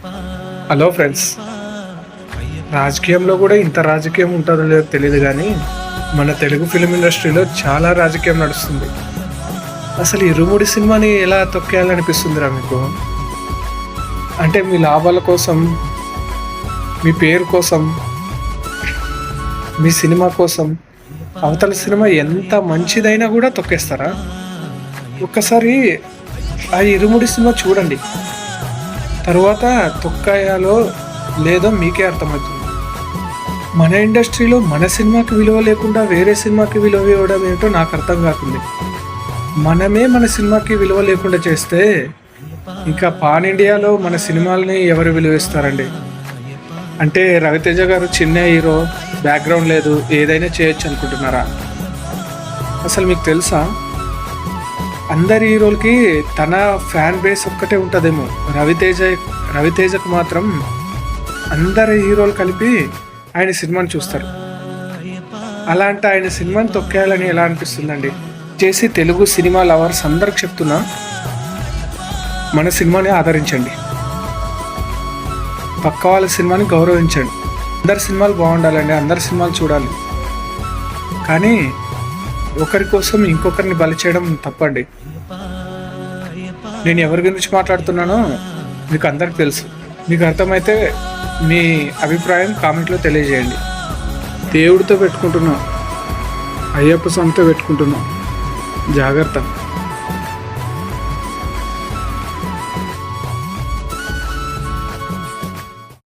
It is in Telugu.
హలో ఫ్రెండ్స్, రాజకీయంలో కూడా ఇంత రాజకీయం ఉంటుందో లేదో తెలియదు, కానీ మన తెలుగు ఫిలిం ఇండస్ట్రీలో చాలా రాజకీయం నడుస్తుంది. అసలు ఇరుముడి సినిమాని ఎలా తొక్కేయాలనిపిస్తుందిరా మీకు? అంటే మీ లాభాల కోసం, మీ పేరు కోసం, మీ సినిమా కోసం అవతల సినిమా ఎంత మంచిదైనా కూడా తొక్కేస్తారా? ఒక్కసారి ఆ ఇరుముడి సినిమా చూడండి, తరువాత తొక్కేయాలో లేదో మీకే అర్థమవుతుంది. మన ఇండస్ట్రీలో మన సినిమాకి విలువ లేకుండా వేరే సినిమాకి విలువ ఇవ్వడం ఏంటో నాకు అర్థం కాకుంది. మనమే మన సినిమాకి విలువ లేకుండా చేస్తే ఇంకా పాన్ ఇండియాలో మన సినిమాలని ఎవరు విలువ ఇస్తారండి? అంటే రవితేజ గారు చిన్న హీరో, బ్యాక్గ్రౌండ్ లేదు, ఏదైనా చేయొచ్చు అనుకుంటున్నారా? అసలు మీకు తెలుసా, అందరి హీరోలకి తన ఫ్యాన్ బేస్ ఒక్కటే ఉంటుందేమో, రవితేజకు మాత్రం అందరి హీరోలు కలిపి ఆయన సినిమాని చూస్తారు. అలాంటి ఆయన సినిమాని తొక్కేయాలని ఎలా అనిపిస్తుందండి? చేసి తెలుగు సినిమా లవర్స్ అందరికి చెప్తున్నా, మన సినిమాని ఆదరించండి, పక్క వాళ్ళ సినిమాని గౌరవించండి. అందరి సినిమాలు బాగుండాలండి, అందరి సినిమాలు చూడాలి, కానీ ఒకరి కోసం ఇంకొకరిని బలి చేయడం తప్పండి. నేను ఎవరి గురించి మాట్లాడుతున్నానో మీకు అందరికి తెలుసు. మీకు అర్థమైతే మీ అభిప్రాయం కామెంట్లో తెలియజేయండి. దేవుడితో పెట్టుకుంటున్నాం, అయ్యప్ప స్వామితో పెట్టుకుంటున్నాం, జాగ్రత్త.